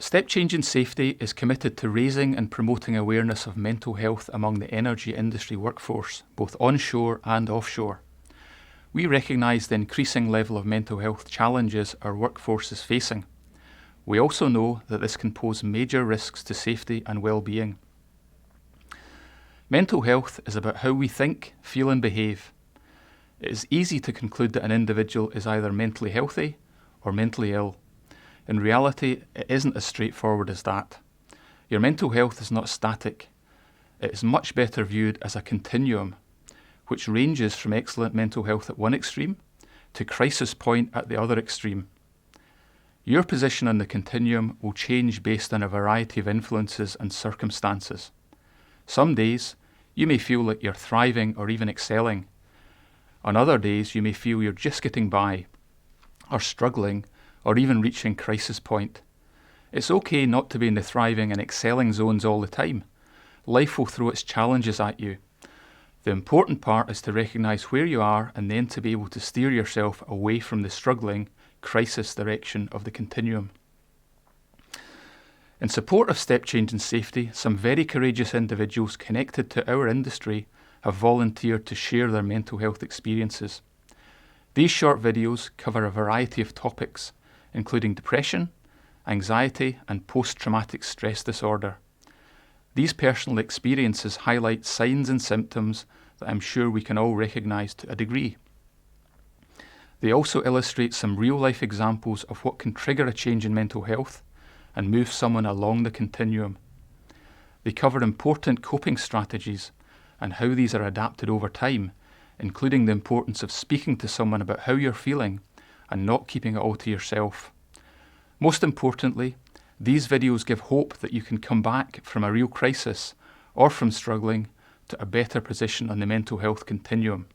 Step Change in Safety is committed to raising and promoting awareness of mental health among the energy industry workforce, both onshore and offshore. We recognise the increasing level of mental health challenges our workforce is facing. We also know that this can pose major risks to safety and well-being. Mental health is about how we think, feel and behave. It is easy to conclude that an individual is either mentally healthy or mentally ill. In reality, it isn't as straightforward as that. Your mental health is not static. It is much better viewed as a continuum, which ranges from excellent mental health at one extreme to crisis point at the other extreme. Your position on the continuum will change based on a variety of influences and circumstances. Some days, you may feel like you're thriving or even excelling. On other days, you may feel you're just getting by, or struggling, or even reaching crisis point. It's okay not to be in the thriving and excelling zones all the time. Life will throw its challenges at you. The important part is to recognise where you are and then to be able to steer yourself away from the struggling, crisis direction of the continuum. In support of Step Change in Safety, some very courageous individuals connected to our industry have volunteered to share their mental health experiences. These short videos cover a variety of topics, including depression, anxiety and post-traumatic stress disorder. These personal experiences highlight signs and symptoms that I'm sure we can all recognise to a degree. They also illustrate some real-life examples of what can trigger a change in mental health and move someone along the continuum. They cover important coping strategies and how these are adapted over time, including the importance of speaking to someone about how you're feeling and not keeping it all to yourself. Most importantly, these videos give hope that you can come back from a real crisis or from struggling to a better position on the mental health continuum.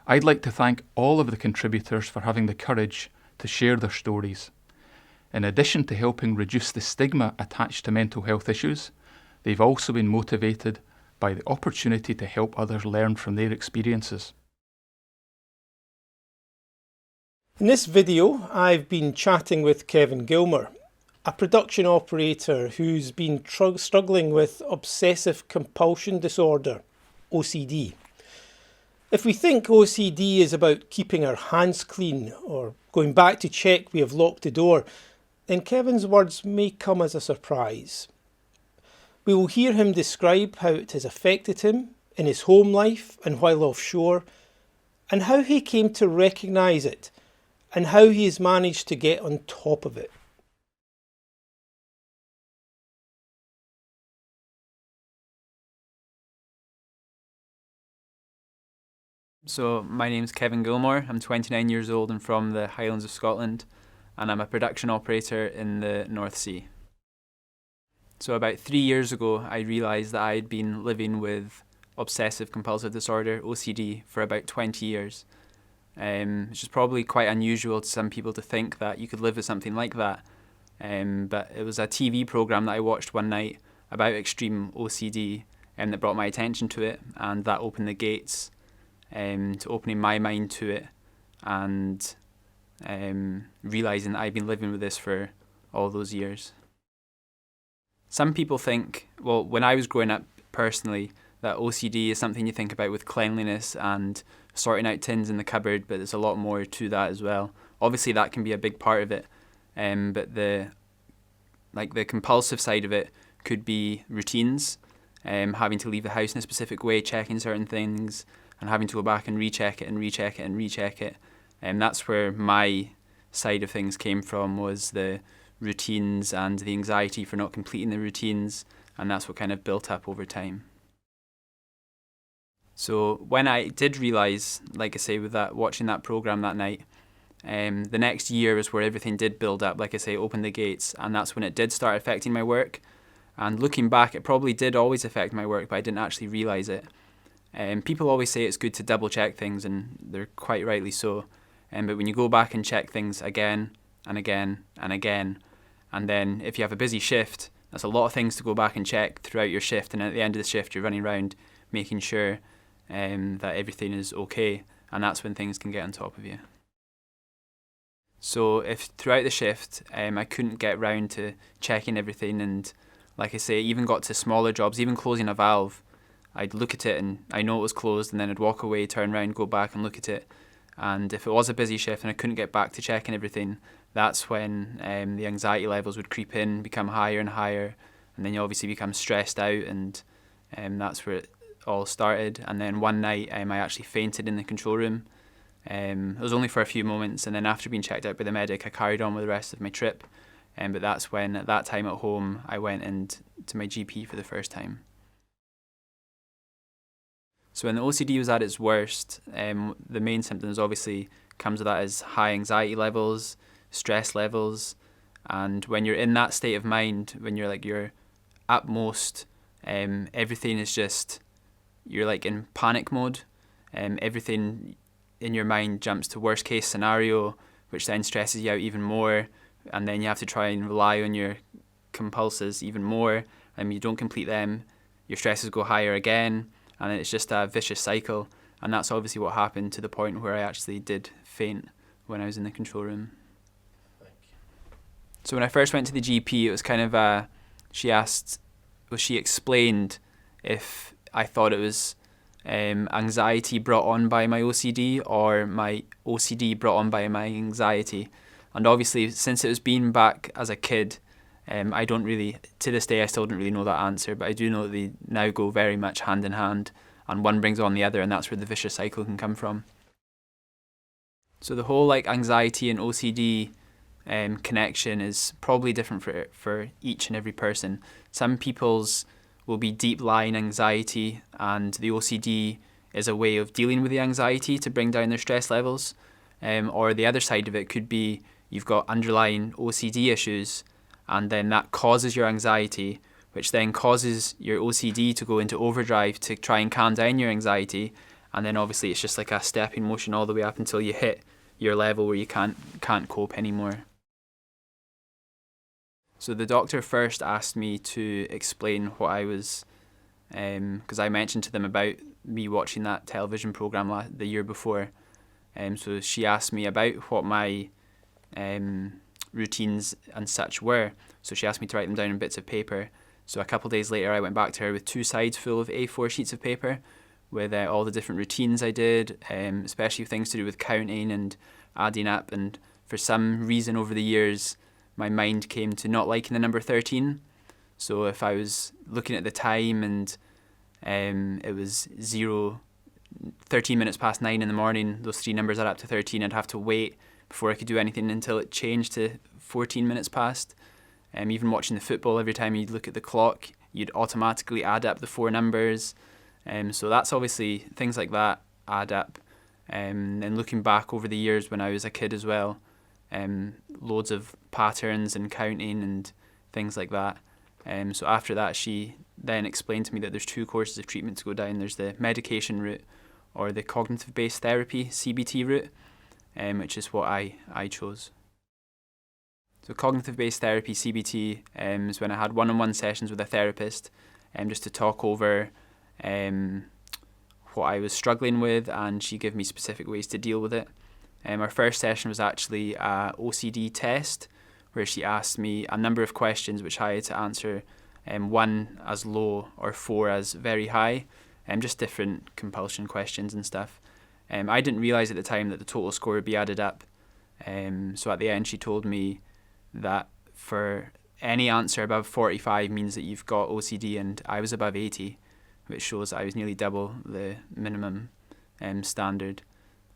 I'd like to thank all of the contributors for having the courage to share their stories. In addition to helping reduce the stigma attached to mental health issues, they've also been motivated by the opportunity to help others learn from their experiences. In this video, I've been chatting with Kevin Gilmour, a production operator who's been struggling with obsessive compulsion disorder, OCD. If we think OCD is about keeping our hands clean or going back to check we have locked the door, then Kevin's words may come as a surprise. We will hear him describe how it has affected him in his home life and while offshore, and how he came to recognise it, and how he has managed to get on top of it. So my name's Kevin Gilmour, I'm 29 years old and from the Highlands of Scotland, and I'm a production operator in the North Sea. So about 3 years ago I realised that I had been living with obsessive compulsive disorder, OCD, for about 20 years. Which is probably quite unusual to some people to think that you could live with something like that. But it was a TV programme that I watched one night about extreme OCD that brought my attention to it, and that opened the gates to opening my mind to it and realising that I've been living with this for all those years. Some people think, well, when I was growing up personally, that OCD is something you think about with cleanliness and sorting out tins in the cupboard, but there's a lot more to that as well. Obviously that can be a big part of it, but the compulsive side of it could be routines, having to leave the house in a specific way, checking certain things, and having to go back and recheck it and recheck it and recheck it. And that's where my side of things came from, was the routines and the anxiety for not completing the routines, and that's what kind of built up over time. So when I did realise, like I say, with that watching that programme that night, the next year was where everything did build up, like I say, opened the gates, and that's when it did start affecting my work. And looking back, it probably did always affect my work, but I didn't actually realise it. People always say it's good to double check things, and they're quite rightly so. But when you go back and check things again and again and again, and then if you have a busy shift, that's a lot of things to go back and check throughout your shift, and at the end of the shift you're running around making sure that everything is okay, and that's when things can get on top of you. So if throughout the shift I couldn't get round to checking everything, and like I say, even got to smaller jobs, even closing a valve, I'd look at it and I know it was closed, and then I'd walk away, turn around, go back and look at it. And if it was a busy shift and I couldn't get back to checking everything, that's when the anxiety levels would creep in, become higher and higher, and then you obviously become stressed out, and that's where it all started. And then one night I actually fainted in the control room. It was only for a few moments, and then after being checked out by the medic, I carried on with the rest of my trip. But that's when, at that time at home, I went to my GP for the first time. So when the OCD was at its worst, the main symptoms obviously comes with that is high anxiety levels, stress levels, and when you're in that state of mind, when you're at most, everything is just, you're like in panic mode. Everything in your mind jumps to worst case scenario, which then stresses you out even more, and then you have to try and rely on your compulsives even more, and you don't complete them, your stresses go higher again, and it's just a vicious cycle. And that's obviously what happened, to the point where I actually did faint when I was in the control room. Thank you. So when I first went to the GP, it was kind of she explained if I thought it was anxiety brought on by my OCD, or my OCD brought on by my anxiety. And obviously, since it was being back as a kid, I don't really, to this day, I still don't really know that answer, but I do know that they now go very much hand in hand, and one brings on the other, and that's where the vicious cycle can come from. So the whole anxiety and OCD connection is probably different for each and every person. Some people's will be deep lying anxiety, and the OCD is a way of dealing with the anxiety to bring down their stress levels. Or the other side of it could be you've got underlying OCD issues, and then that causes your anxiety, which then causes your OCD to go into overdrive to try and calm down your anxiety. And then obviously it's just like a stepping motion all the way up until you hit your level where you can't cope anymore. So the doctor first asked me to explain what I was, because I mentioned to them about me watching that television program the year before. So she asked me about what my routines and such were. So she asked me to write them down on bits of paper. So a couple of days later, I went back to her with 2 sides full of A4 sheets of paper with all the different routines I did, especially things to do with counting and adding up. And for some reason over the years, my mind came to not liking the number 13. So if I was looking at the time and it was 13 minutes past 9 in the morning, those 3 numbers add up to 13, I'd have to wait before I could do anything until it changed to 14 minutes past. Even watching the football, every time you'd look at the clock, you'd automatically add up the 4 numbers. So that's obviously, things like that add up. And looking back over the years when I was a kid as well, loads of patterns and counting and things like that. So after that, she then explained to me that there's 2 courses of treatment to go down. There's the medication route or the cognitive-based therapy, CBT route, which is what I chose. So cognitive-based therapy, CBT, is when I had one-on-one sessions with a therapist, just to talk over what I was struggling with, and she gave me specific ways to deal with it. Our first session was actually a OCD test, where she asked me a number of questions which I had to answer, 1 as low or 4 as very high, just different compulsion questions and stuff. I didn't realise at the time that the total score would be added up. So at the end she told me that for any answer above 45 means that you've got OCD, and I was above 80, which shows that I was nearly double the minimum standard.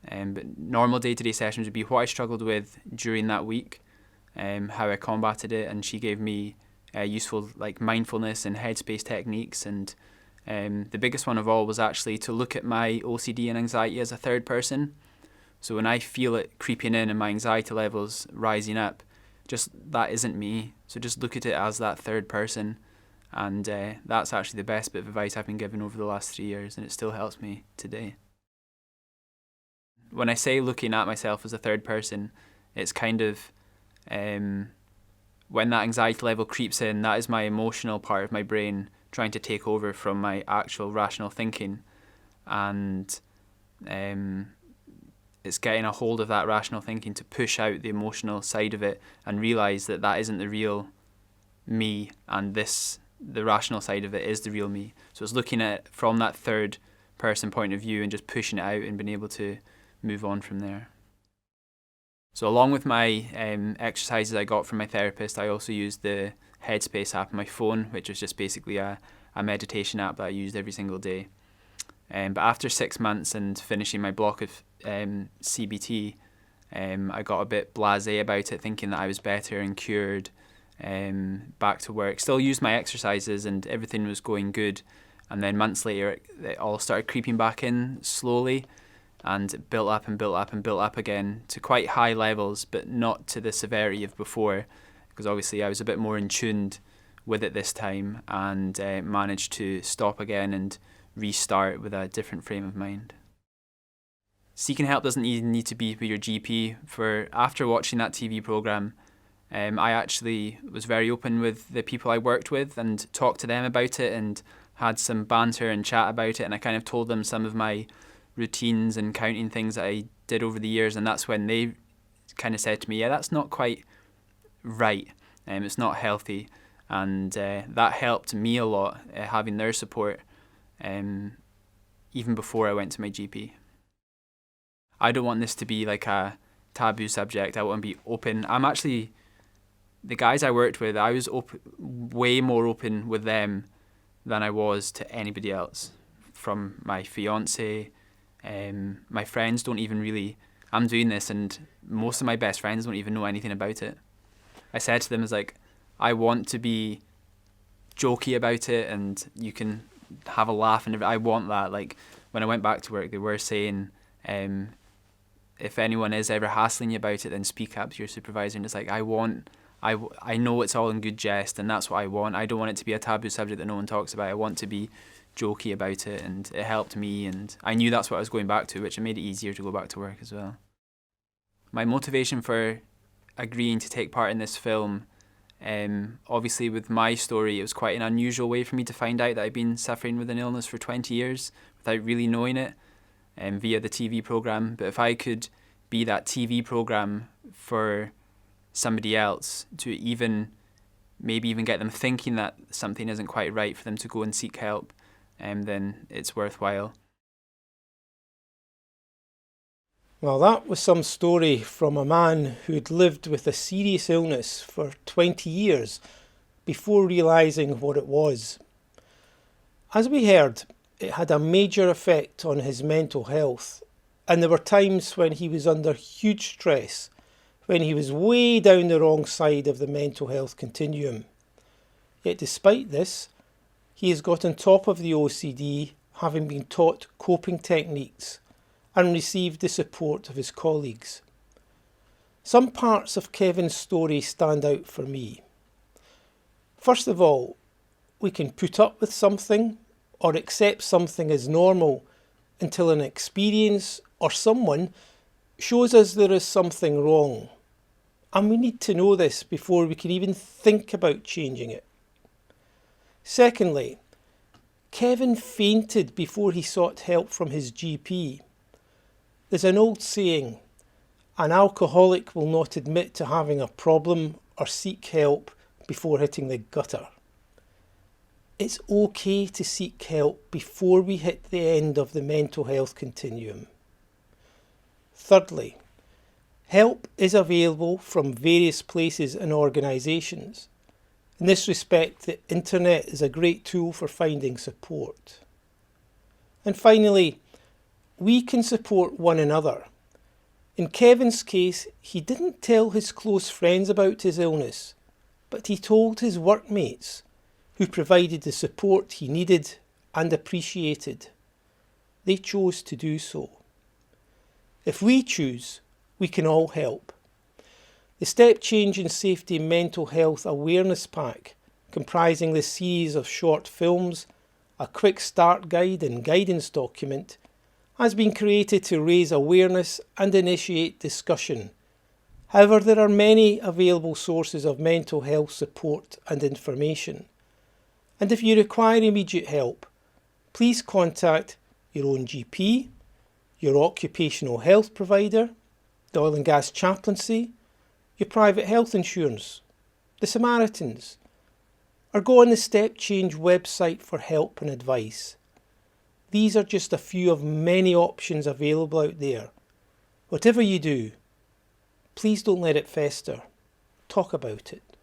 But normal day-to-day sessions would be what I struggled with during that week, how I combated it, and she gave me useful mindfulness and headspace techniques. And the biggest one of all was actually to look at my OCD and anxiety as a third person. So when I feel it creeping in and my anxiety levels rising up, just that isn't me. So just look at it as that third person. And that's actually the best bit of advice I've been given over the last 3 years, and it still helps me today. When I say looking at myself as a third person, it's kind of when that anxiety level creeps in, that is my emotional part of my brain trying to take over from my actual rational thinking. And it's getting a hold of that rational thinking to push out the emotional side of it and realise that that isn't the real me, and the rational side of it is the real me. So it's looking at it from that third person point of view and just pushing it out and being able to move on from there. So along with my exercises I got from my therapist, I also used the Headspace app on my phone, which was just basically a meditation app that I used every single day. But after 6 months and finishing my block of CBT, I got a bit blasé about it, thinking that I was better and cured, back to work. Still used my exercises and everything was going good. And then months later, it all started creeping back in slowly, and it built up and built up and built up again to quite high levels, but not to the severity of before, because obviously I was a bit more in tuned with it this time, and managed to stop again and restart with a different frame of mind. Seeking help doesn't even need to be with your GP. After watching that TV programme, I actually was very open with the people I worked with and talked to them about it and had some banter and chat about it, and I kind of told them some of my routines and counting things that I did over the years, and that's when they kind of said to me, yeah, that's not quite right, it's not healthy, and that helped me a lot, having their support, even before I went to my GP. I don't want this to be like a taboo subject. I want to be open. The guys I worked with, I was way more open with them than I was to anybody else. From my fiance, my friends don't even really, I'm doing this and most of my best friends don't even know anything about it. I said to them, I want to be jokey about it and you can have a laugh, and I want that. Like when I went back to work, they were saying, if anyone is ever hassling you about it, then speak up to your supervisor. And it's like, I know it's all in good jest, and that's what I want. I don't want it to be a taboo subject that no one talks about. I want to be jokey about it, and it helped me, and I knew that's what I was going back to, which made it easier to go back to work as well. My motivation for agreeing to take part in this film, obviously with my story, it was quite an unusual way for me to find out that I'd been suffering with an illness for 20 years without really knowing it, via the TV programme. But if I could be that TV programme for somebody else to maybe even get them thinking that something isn't quite right for them to go and seek help, then it's worthwhile. Well, that was some story from a man who'd lived with a serious illness for 20 years before realising what it was. As we heard, it had a major effect on his mental health, and there were times when he was under huge stress, when he was way down the wrong side of the mental health continuum. Yet despite this, he has got on top of the OCD, having been taught coping techniques and received the support of his colleagues. Some parts of Kevin's story stand out for me. First of all, we can put up with something or accept something as normal until an experience or someone shows us there is something wrong. And we need to know this before we can even think about changing it. Secondly, Kevin fainted before he sought help from his GP. There's an old saying, an alcoholic will not admit to having a problem or seek help before hitting the gutter. It's okay to seek help before we hit the end of the mental health continuum. Thirdly, help is available from various places and organisations. In this respect, the internet is a great tool for finding support. And finally, we can support one another. In Kevin's case, he didn't tell his close friends about his illness, but he told his workmates, who provided the support he needed and appreciated. They chose to do so. If we choose, we can all help. The Step Change in Safety Mental Health Awareness Pack, comprising the series of short films, a quick start guide and guidance document, has been created to raise awareness and initiate discussion. However, there are many available sources of mental health support and information. And if you require immediate help, please contact your own GP, your occupational health provider, the oil and gas chaplaincy, your private health insurance, the Samaritans, or go on the Step Change website for help and advice. These are just a few of many options available out there. Whatever you do, please don't let it fester. Talk about it.